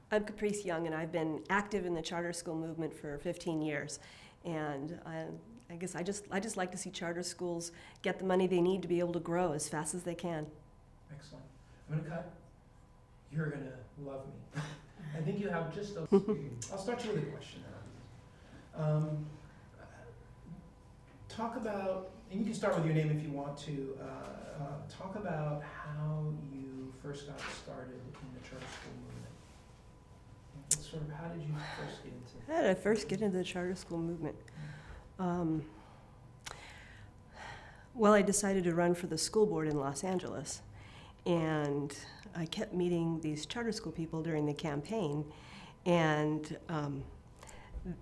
I'm Caprice Young, and I've been active in the charter school movement for 15 years. And I guess I just like to see charter schools get the money they need to be able to grow as fast as they can. Excellent. I'm going to cut. You're going to love me. I think you have just a... I'll start you with a question. Talk about, and you can start with your name if you want to, talk about how you first got started in the charter school movement. Sort of, how did you first get into it? How did I first get into the charter school movement? Well, I decided to run for the school board in Los Angeles, and I kept meeting these charter school people during the campaign, and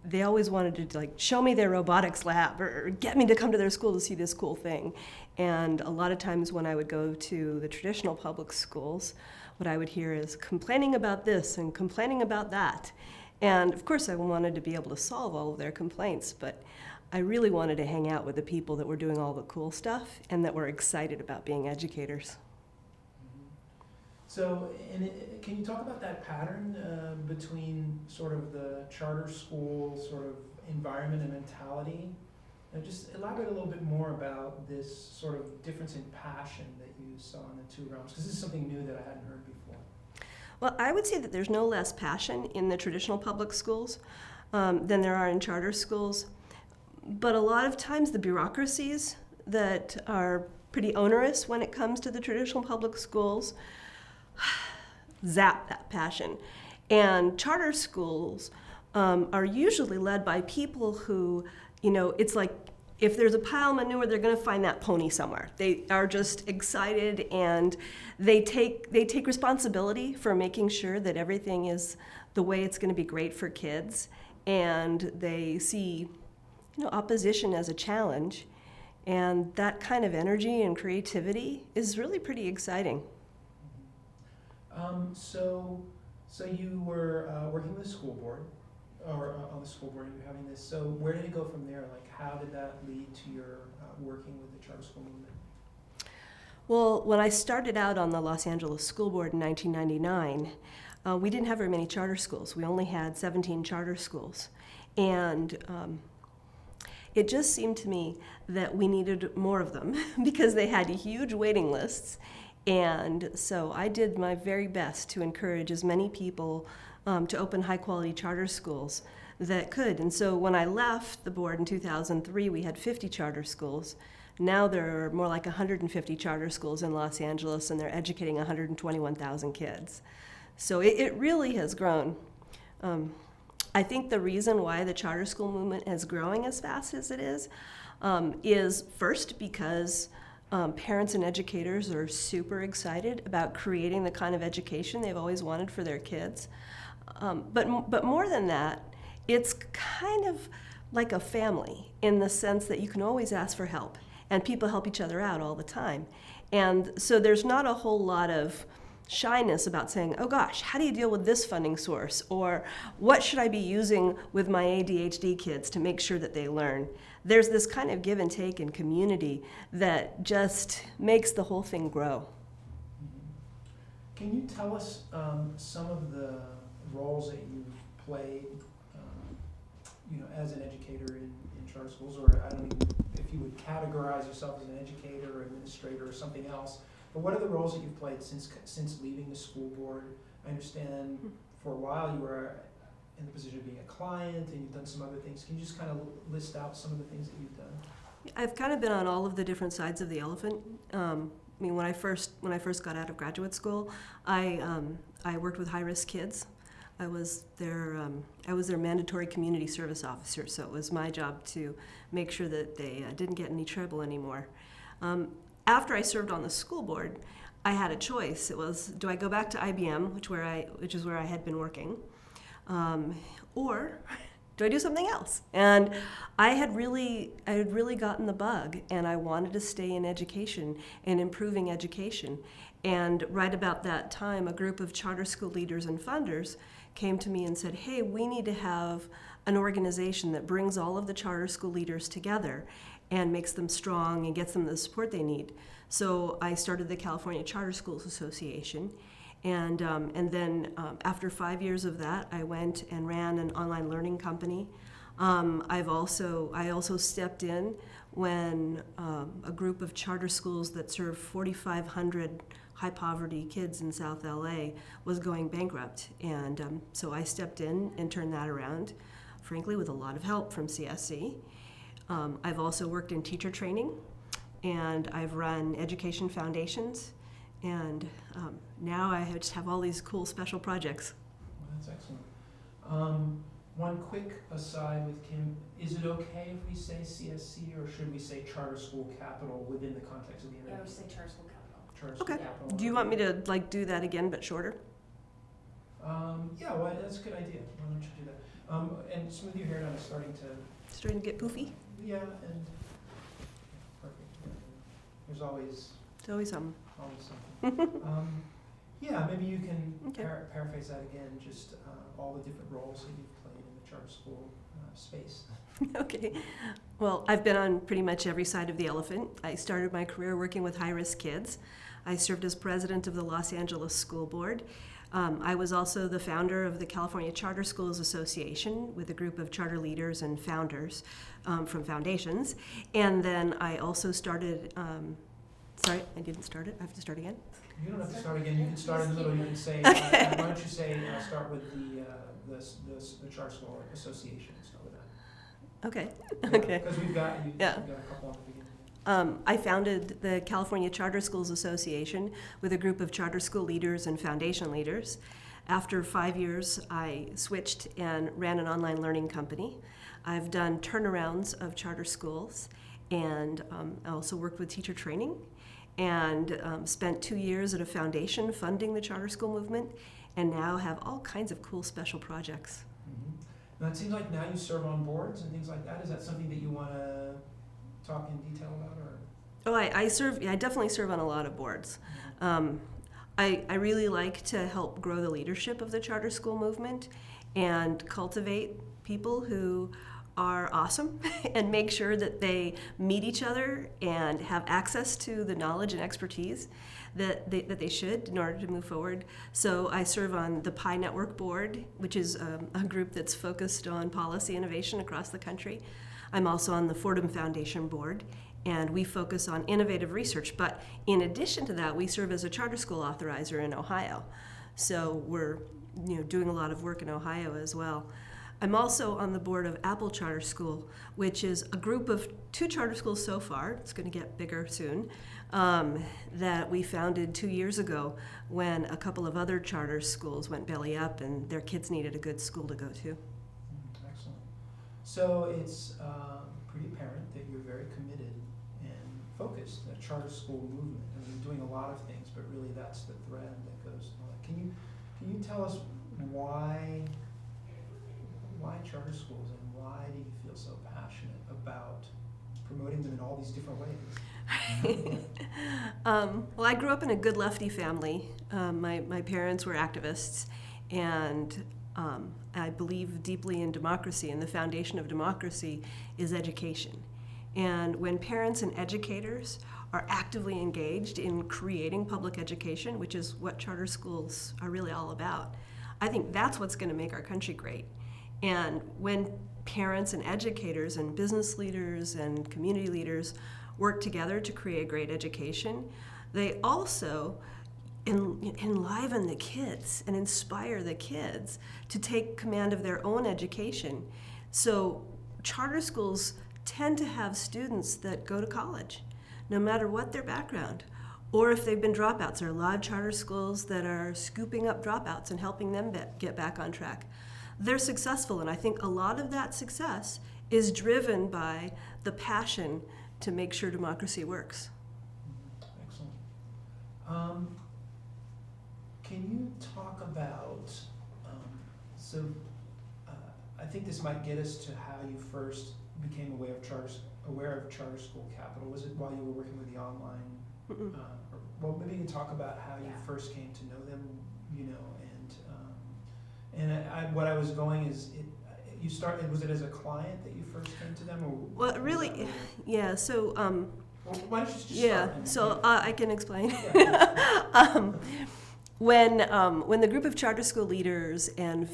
they always wanted to show me their robotics lab or get me to come to their school to see this cool thing. And a lot of times when I would go to the traditional public schools, what I would hear is complaining about this and complaining about that. And of course I wanted to be able to solve all of their complaints, but I really wanted to hang out with the people that were doing all the cool stuff and that were excited about being educators. So, can you talk about that pattern between sort of the charter school sort of environment and mentality? Just elaborate a little bit more about this sort of difference in passion that you saw in the two realms, because this is something new that I hadn't heard before. Well, I would say that there's no less passion in the traditional public schools than there are in charter schools. But a lot of times the bureaucracies that are pretty onerous when it comes to the traditional public schools zap that passion. And charter schools are usually led by people who, it's like if there's a pile of manure, they're going to find that pony somewhere. They are just excited, and they take responsibility for making sure that everything is the way it's going to be great for kids. And they see, opposition as a challenge. And that kind of energy and creativity is really pretty exciting. So you were working with the school board, or on the school board, and you're having this. So where did it go from there? Like, how did that lead to your working with the charter school movement? Well, when I started out on the Los Angeles School Board in 1999, we didn't have very many charter schools. We only had 17 charter schools. And it just seemed to me that we needed more of them because they had huge waiting lists. And so I did my very best to encourage as many people to open high-quality charter schools that could. And so when I left the board in 2003, we had 50 charter schools. Now there are more like 150 charter schools in Los Angeles, and they're educating 121,000 kids. So it really has grown. I think the reason why the charter school movement is growing as fast as it is first because parents and educators are super excited about creating the kind of education they've always wanted for their kids. But more than that, it's kind of like a family in the sense that you can always ask for help, and people help each other out all the time. And so there's not a whole lot of shyness about saying, oh gosh, how do you deal with this funding source? Or what should I be using with my ADHD kids to make sure that they learn? There's this kind of give and take in community that just makes the whole thing grow. Can you tell us some of the roles that you've played, as an educator in charter schools, or I don't even if you would categorize yourself as an educator or administrator or something else, but what are the roles that you've played since leaving the school board? I understand for a while you were in the position of being a client, and you've done some other things. Can you just kind of list out some of the things that you've done? I've kind of been on all of the different sides of the elephant. When I first got out of graduate school, I worked with high-risk kids. I was their mandatory community service officer, so it was my job to make sure that they didn't get in any trouble anymore. After I served on the school board, I had a choice. It was, do I go back to IBM, which is where I had been working, or do I do something else? And I had really gotten the bug, and I wanted to stay in education and improving education. And right about that time, a group of charter school leaders and funders came to me and said, hey, we need to have an organization that brings all of the charter school leaders together and makes them strong and gets them the support they need. So I started the California Charter Schools Association, And then after 5 years of that, I went and ran an online learning company. I also stepped in when a group of charter schools that serve 4,500 high poverty kids in South LA was going bankrupt. And so I stepped in and turned that around, frankly, with a lot of help from CSC. I've also worked in teacher training, and I've run education foundations, and now I just have all these cool special projects. Well, that's excellent. One quick aside with Kim, is it okay if we say CSC, or should we say Charter School Capital within the context of the interview? I would say Charter School Capital. Charter School Okay. Capital. Do you want me to do that again but shorter? Yeah, well, that's a good idea. Why don't you do that? And smooth your hair down is starting to, Starting to get poofy? yeah, and perfect. Yeah. There's always It's always something. Yeah, maybe you can Okay. paraphrase that again, just all the different roles that you've played in the charter school space. Okay. Well, I've been on pretty much every side of the elephant. I started my career working with high-risk kids. I served as president of the Los Angeles School Board. I was also the founder of the California Charter Schools Association with a group of charter leaders and founders from foundations. And then I also started, sorry, I didn't start it. I have to start again. You don't have to start again. You can start in the middle. You can say, why don't you say, start with the Charter School Association. Start with that. Okay. Yeah, Okay. because we've got Yeah. we've got a couple on the beginning. I founded the California Charter Schools Association with a group of charter school leaders and foundation leaders. After 5 years, I switched and ran an online learning company. I've done turnarounds of charter schools, and I also worked with teacher training, and spent 2 years at a foundation funding the charter school movement, and now have all kinds of cool special projects. Mm-hmm. Now it seems like now you serve on boards and things like that. Is that something that you want to talk in detail about, or? Oh, I definitely serve on a lot of boards. I really like to help grow the leadership of the charter school movement and cultivate people who are awesome and make sure that they meet each other and have access to the knowledge and expertise that they should in order to move forward. So I serve on the Pi Network Board, which is a group that's focused on policy innovation across the country. I'm also on the Fordham Foundation Board, and we focus on innovative research. But in addition to that, we serve as a charter school authorizer in Ohio. So we're doing a lot of work in Ohio as well. I'm also on the board of Apple Charter School, which is a group of 2 charter schools so far, it's going to get bigger soon, that we founded 2 years ago when a couple of other charter schools went belly up and their kids needed a good school to go to. Excellent. So it's pretty apparent that you're very committed and focused, the charter school movement. I mean, you're doing a lot of things, but really that's the thread that goes on. Can you tell us why charter schools, and why do you feel so passionate about promoting them in all these different ways? Well, I grew up in a good lefty family. My parents were activists, and I believe deeply in democracy, and the foundation of democracy is education. And when parents and educators are actively engaged in creating public education, which is what charter schools are really all about, I think that's what's going to make our country great. And when parents and educators and business leaders and community leaders work together to create great education, they also enliven the kids and inspire the kids to take command of their own education. So charter schools tend to have students that go to college, no matter what their background, or if they've been dropouts. There are a lot of charter schools that are scooping up dropouts and helping them get back on track. They're successful, and I think a lot of that success is driven by the passion to make sure democracy works. Excellent. Can you talk about, I think this might get us to how you first became aware of charter school capital. Was it while you were working with the online? Well, maybe you can talk about how you first came to know them, what I was going is, you started, was it as a client that you first came to them, or? Well, really, yeah, so, well, why don't you just yeah, start? so I can explain. Yeah. When the group of charter school leaders and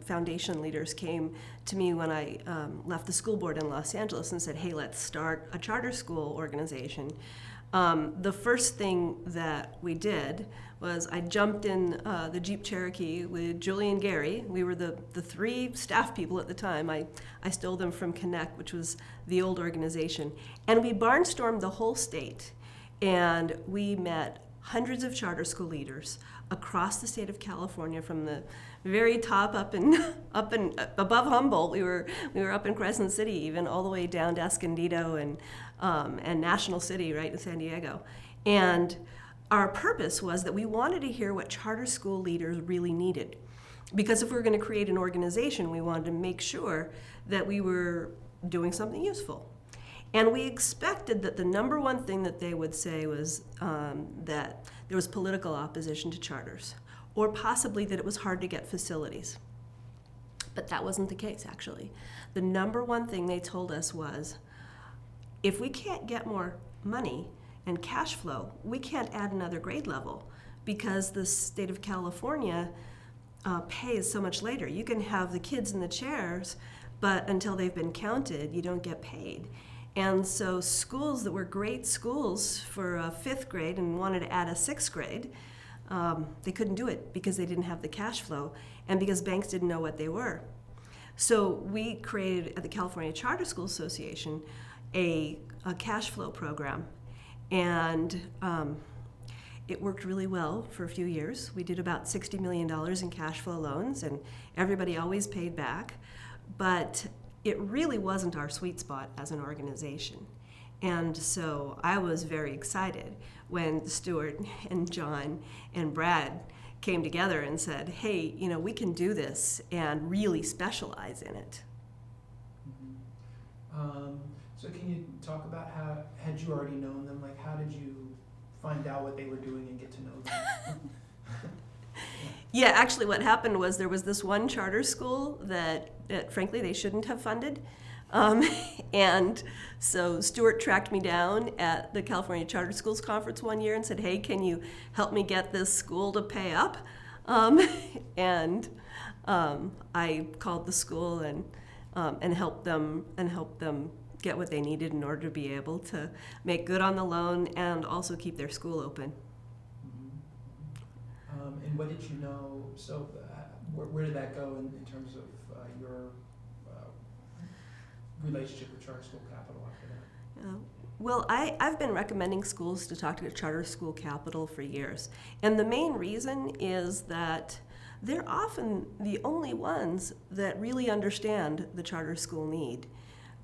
foundation leaders came to me when I left the school board in Los Angeles and said, hey, let's start a charter school organization, the first thing that we did was I jumped in the Jeep Cherokee with Julie and Gary. We were the three staff people at the time. I stole them from Connect, which was the old organization. And we barnstormed the whole state. And we met hundreds of charter school leaders across the state of California, from the very top up above Humboldt. We were up in Crescent City, even all the way down to Escondido and National City, right in San Diego. And our purpose was that we wanted to hear what charter school leaders really needed, because if we were going to create an organization, we wanted to make sure that we were doing something useful. And we expected that the number one thing that they would say was that there was political opposition to charters, or possibly that it was hard to get facilities. But that wasn't the case, actually. The number one thing they told us was, if we can't get more money and cash flow, we can't add another grade level, because the state of California pays so much later. You can have the kids in the chairs, but until they've been counted, you don't get paid. And so schools that were great schools for a 5th grade and wanted to add a 6th grade, they couldn't do it because they didn't have the cash flow and because banks didn't know what they were. So we created at the California Charter School Association a cash flow program, and it worked really well for a few years. We did about $60 million in cash flow loans, and everybody always paid back. But it really wasn't our sweet spot as an organization. And so I was very excited when Stuart and John and Brad came together and said, hey, we can do this and really specialize in it. Mm-hmm. So can you talk about how, had you already known them, like how did you find out what they were doing and get to know them? Yeah, actually what happened was there was this one charter school that frankly they shouldn't have funded. And so Stuart tracked me down at the California Charter Schools Conference one year and said, hey, can you help me get this school to pay up? And I called the school and helped them get what they needed in order to be able to make good on the loan and also keep their school open. And what did you know, so where did that go in terms of your relationship with Charter School Capital after that? Well, I've been recommending schools to talk to Charter School Capital for years. And the main reason is that they're often the only ones that really understand the charter school need.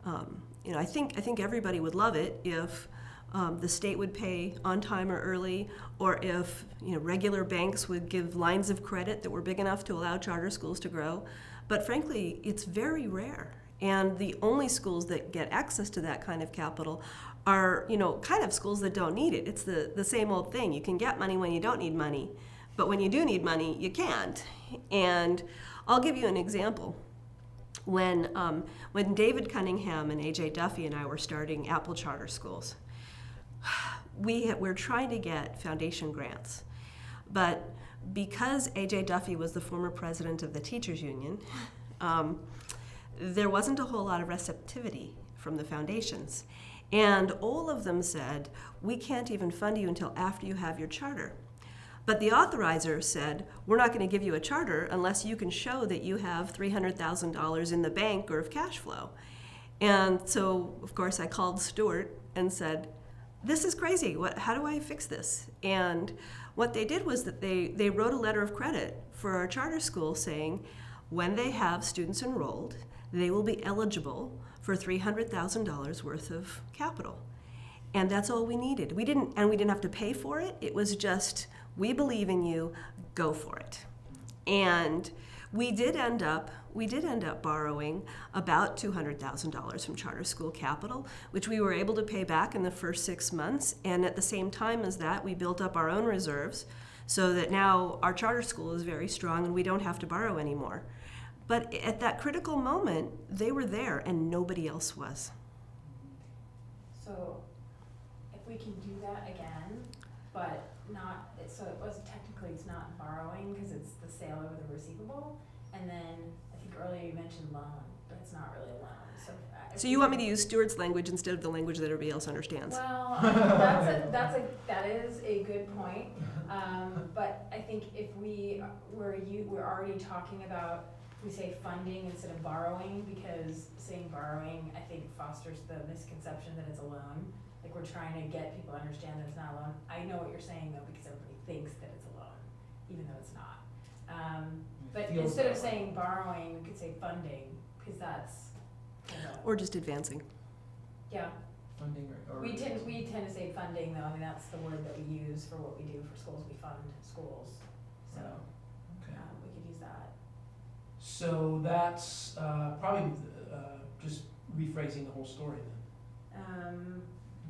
I think everybody would love it if the state would pay on time or early, or if regular banks would give lines of credit that were big enough to allow charter schools to grow. But frankly, it's very rare. And the only schools that get access to that kind of capital are, kind of schools that don't need it. It's the same old thing. You can get money when you don't need money, but when you do need money, you can't. And I'll give you an example. When David Cunningham and A.J. Duffy and I were starting Apple Charter Schools, we're trying to get foundation grants. But because A.J. Duffy was the former president of the teachers union, there wasn't a whole lot of receptivity from the foundations. And all of them said, we can't even fund you until after you have your charter. But the authorizer said, we're not going to give you a charter unless you can show that you have $300,000 in the bank or of cash flow. And so, of course, I called Stuart and said, this is crazy. How do I fix this? And what they did was that they wrote a letter of credit for our charter school saying, when they have students enrolled, they will be eligible for $300,000 worth of capital. And that's all we needed. We didn't have to pay for it. It was just, we believe in you, go for it. And we did end up borrowing about $200,000 from Charter School Capital, which we were able to pay back in the first 6 months. And at the same time as that, we built up our own reserves so that now our charter school is very strong and we don't have to borrow anymore. But at that critical moment, they were there and nobody else was. So if we can do that again, but not, so it was technically technically it's not borrowing because it's the sale over the receivable. And then I think earlier you mentioned loan, but it's not really a loan. So you want me to use Stuart's language instead of the language that everybody else understands? Well, that is a good point. But I think if we're already talking about, we say funding instead of borrowing, because saying borrowing, I think, fosters the misconception that it's a loan. Like, we're trying to get people to understand that it's not a loan. I know what you're saying, though, because everybody thinks that it's a loan, even though it's not. But feels instead of that way. saying borrowing, we could say funding, because that's, Or just advancing? yeah. Funding or? We tend to say funding, though. I mean, that's the word that we use for what we do for schools. We fund schools, so Okay. we could use that. So that's probably just rephrasing the whole story then.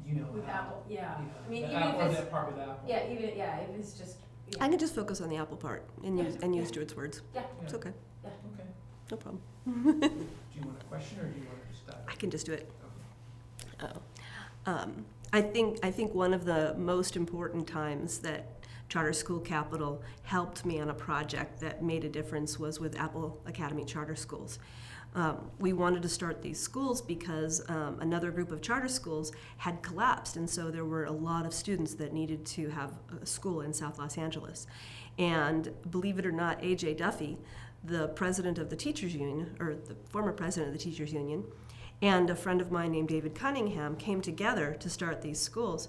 You know With how. Apple, yeah. I mean, the even Apple, if or it's, that part with Apple. yeah, if it's just, I can just focus on the Apple part and use Stuart's words. yeah, It's okay, Okay. no problem. Do you want a question or do you want to just dive I in? can just do it. Okay. I think one of the most important times that Charter School Capital helped me on a project that made a difference was with Apple Academy Charter Schools. We wanted to start these schools because another group of charter schools had collapsed, and so there were a lot of students that needed to have a school in South Los Angeles. And believe it or not, A.J. Duffy, the president of the teachers union, or the former president of the teachers union, and a friend of mine named David Cunningham came together to start these schools.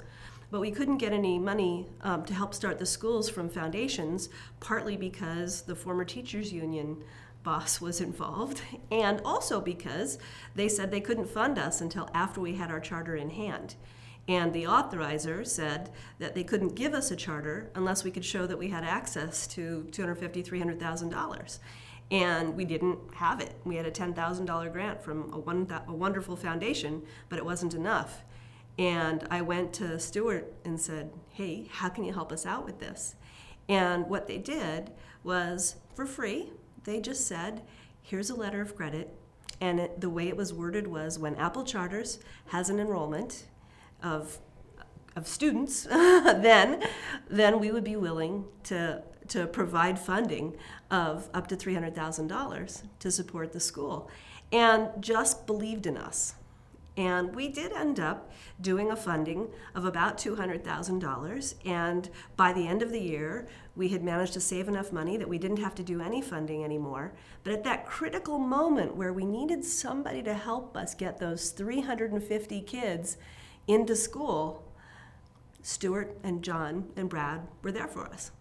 But we couldn't get any money to help start the schools from foundations, partly because the former teachers union boss was involved, and also because they said they couldn't fund us until after we had our charter in hand. And the authorizer said that they couldn't give us a charter unless we could show that we had access to $250,000, $300,000. And we didn't have it. We had a $10,000 grant from a wonderful foundation, but it wasn't enough. And I went to Stuart and said, hey, how can you help us out with this? And what they did was, for free, they just said, here's a letter of credit. And the way it was worded was, when Apple Charters has an enrollment of students, then we would be willing to provide funding of up to $300,000 to support the school, and just believed in us. And we did end up doing a funding of about $200,000, and by the end of the year, we had managed to save enough money that we didn't have to do any funding anymore. But at that critical moment where we needed somebody to help us get those 350 kids into school, Stuart and John and Brad were there for us.